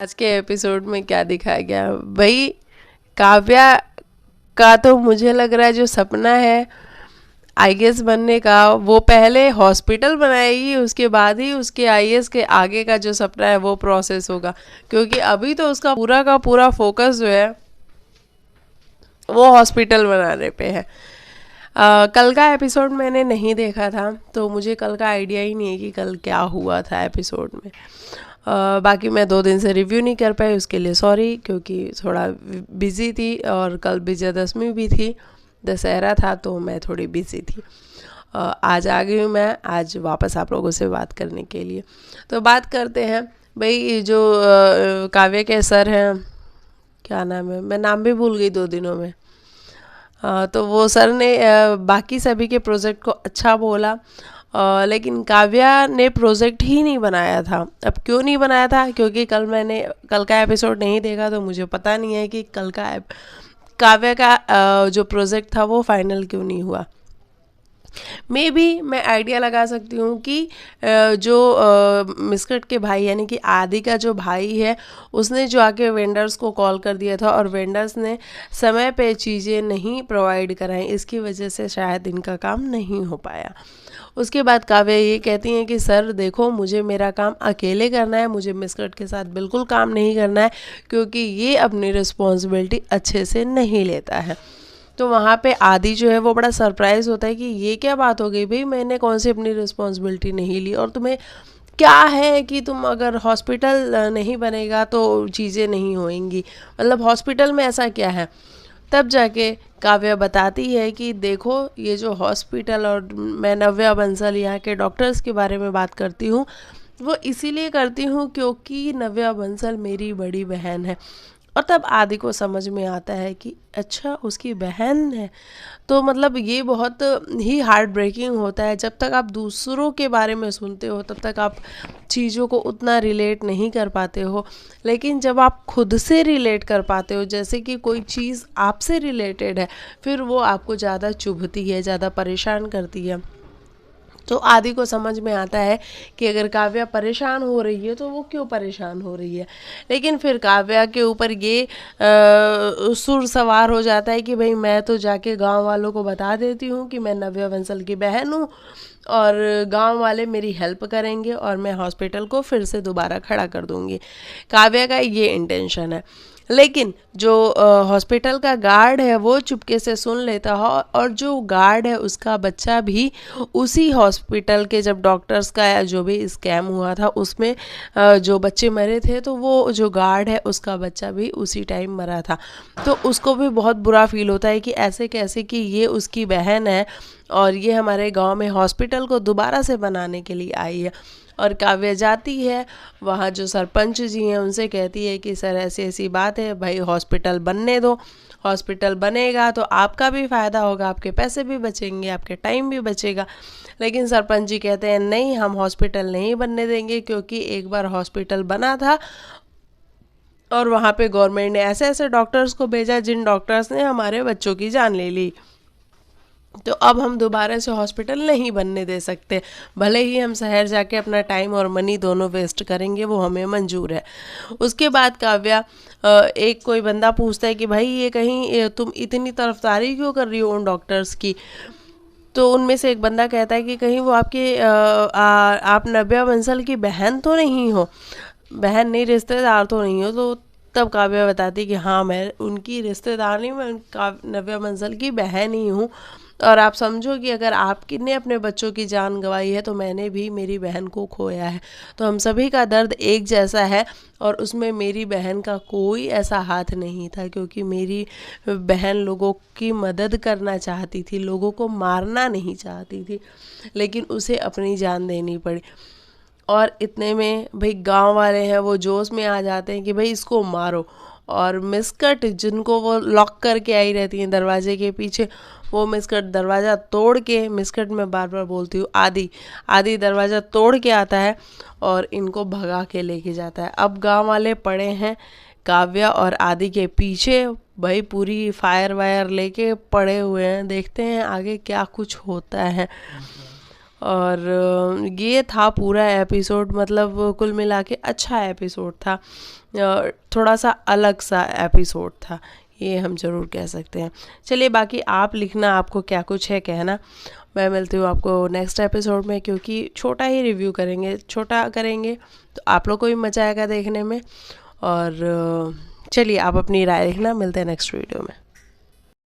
आज के एपिसोड में क्या दिखाया गया भाई। काव्या का तो मुझे लग रहा है जो सपना है आईएएस बनने का, वो पहले हॉस्पिटल बनाएगी, उसके बाद ही उसके आईएएस के आगे का जो सपना है वो प्रोसेस होगा। क्योंकि अभी तो उसका पूरा का पूरा फोकस जो है वो हॉस्पिटल बनाने पे है। कल का एपिसोड मैंने नहीं देखा था तो मुझे कल का आइडिया ही नहीं है कि कल क्या हुआ था एपिसोड में। बाकी मैं 2 दिन से रिव्यू नहीं कर पाई, उसके लिए सॉरी, क्योंकि थोड़ा बिज़ी थी और कल विजयदशमी भी थी, दशहरा था तो मैं थोड़ी बिज़ी थी। आज आ गई हूँ मैं आज वापस आप लोगों से बात करने के लिए। तो बात करते हैं भाई, जो काव्य के सर हैं, क्या नाम है, मैं नाम भी भूल गई 2 दिनों में। तो वो सर ने बाकी सभी के प्रोजेक्ट को अच्छा बोला, लेकिन काव्या ने प्रोजेक्ट ही नहीं बनाया था। अब क्यों नहीं बनाया था, क्योंकि मैंने कल का एपिसोड नहीं देखा तो मुझे पता नहीं है कि कल का काव्या का जो प्रोजेक्ट था वो फाइनल क्यों नहीं हुआ। मे बी मैं आइडिया लगा सकती हूँ कि जो मिस्कट के भाई यानी कि आदि का जो भाई है उसने जो आके वेंडर्स को कॉल कर दिया था और वेंडर्स ने समय पे चीज़ें नहीं प्रोवाइड कराई, इसकी वजह से शायद इनका काम नहीं हो पाया। उसके बाद काव्या ये कहती हैं कि सर देखो, मुझे मेरा काम अकेले करना है, मुझे मिस्कट के साथ बिल्कुल काम नहीं करना है, क्योंकि ये अपनी रिस्पॉन्सिबिलिटी अच्छे से नहीं लेता है। तो वहाँ पे आदि जो है वो बड़ा सरप्राइज होता है कि ये क्या बात हो गई भाई, मैंने कौन सी अपनी रिस्पॉन्सिबिलिटी नहीं ली, और तुम्हें क्या है कि तुम अगर हॉस्पिटल नहीं बनेगा तो चीज़ें नहीं होएंगी, मतलब हॉस्पिटल में ऐसा क्या है। तब जाके काव्या बताती है कि देखो, ये जो हॉस्पिटल, और मैं नव्या बंसल यहाँ के डॉक्टर्स के बारे में बात करती हूँ, वो इसीलिए करती हूँ क्योंकि नव्या बंसल मेरी बड़ी बहन है। और तब आदि को समझ में आता है कि अच्छा उसकी बहन है। तो मतलब ये बहुत ही हार्ट ब्रेकिंग होता है, जब तक आप दूसरों के बारे में सुनते हो तब तक आप चीज़ों को उतना रिलेट नहीं कर पाते हो, लेकिन जब आप खुद से रिलेट कर पाते हो, जैसे कि कोई चीज़ आपसे रिलेटेड है, फिर वो आपको ज़्यादा चुभती है, ज़्यादा परेशान करती है। तो आदि को समझ में आता है कि अगर काव्या परेशान हो रही है तो वो क्यों परेशान हो रही है। लेकिन फिर काव्या के ऊपर ये सुर सवार हो जाता है कि भाई मैं तो जाके गांव वालों को बता देती हूँ कि मैं नव्या बंसल की बहन हूँ और गांव वाले मेरी हेल्प करेंगे और मैं हॉस्पिटल को फिर से दोबारा खड़ा कर दूँगी। काव्या का ये इंटेंशन है। लेकिन जो हॉस्पिटल का गार्ड है वो चुपके से सुन लेता है, और जो गार्ड है उसका बच्चा भी उसी हॉस्पिटल के, जब डॉक्टर्स का जो भी स्कैम हुआ था उसमें जो बच्चे मरे थे, तो वो जो गार्ड है उसका बच्चा भी उसी टाइम मरा था। तो उसको भी बहुत बुरा फील होता है कि ऐसे कैसे कि ये उसकी बहन है और ये हमारे गांव में हॉस्पिटल को दोबारा से बनाने के लिए आई है। और काव्या जाती है वहाँ, जो सरपंच जी हैं उनसे कहती है कि सर ऐसी ऐसी बात है भाई, हॉस्पिटल बनने दो, हॉस्पिटल बनेगा तो आपका भी फ़ायदा होगा, आपके पैसे भी बचेंगे, आपके टाइम भी बचेगा। लेकिन सरपंच जी कहते हैं नहीं, हम हॉस्पिटल नहीं बनने देंगे, क्योंकि एक बार हॉस्पिटल बना था और वहाँ पे गवर्नमेंट ने ऐसे ऐसे डॉक्टर्स को भेजा जिन डॉक्टर्स ने हमारे बच्चों की जान ले ली। तो अब हम दोबारा से हॉस्पिटल नहीं बनने दे सकते, भले ही हम शहर जाके अपना टाइम और मनी दोनों वेस्ट करेंगे, वो हमें मंजूर है। उसके बाद काव्या एक कोई बंदा पूछता है कि भाई ये कहीं तुम इतनी तरफदारी क्यों कर रही हो उन डॉक्टर्स की। तो उनमें से एक बंदा कहता है कि कहीं वो आपके आप नव्या बंसल की बहन तो नहीं हो, बहन नहीं, रिश्तेदार तो नहीं हो। तो तब काव्या बताती कि हाँ, मैं उनकी रिश्तेदार नहीं, मैं नव्या बंसल की बहन ही हूँ। और आप समझो कि अगर आपने अपने बच्चों की जान गंवाई है तो मैंने भी मेरी बहन को खोया है, तो हम सभी का दर्द एक जैसा है। और उसमें मेरी बहन का कोई ऐसा हाथ नहीं था, क्योंकि मेरी बहन लोगों की मदद करना चाहती थी, लोगों को मारना नहीं चाहती थी, लेकिन उसे अपनी जान देनी पड़ी। और इतने में भाई गांव वाले हैं वो जोश में आ जाते हैं कि भाई इसको मारो। और मिस्कट, जिनको वो लॉक करके आई रहती हैं दरवाजे के पीछे, वो मिस्कट दरवाज़ा तोड़ के, मिस्कट में बार बार बोलती हूँ आदि, आदि दरवाज़ा तोड़ के आता है और इनको भगा के लेके जाता है। अब गांव वाले पड़े हैं काव्या और आदि के पीछे, भाई पूरी फायर वायर लेके पड़े हुए हैं, देखते हैं आगे क्या कुछ होता है। और ये था पूरा एपिसोड, मतलब कुल मिला के अच्छा एपिसोड था, थोड़ा सा अलग सा एपिसोड था, ये हम ज़रूर कह सकते हैं। चलिए बाकी आप लिखना आपको क्या कुछ है कहना। मैं मिलती हूँ आपको नेक्स्ट एपिसोड में, क्योंकि छोटा ही रिव्यू करेंगे, छोटा करेंगे तो आप लोग को भी मज़ा आएगा देखने में। और चलिए आप अपनी राय लिखना, मिलते हैं नेक्स्ट वीडियो में।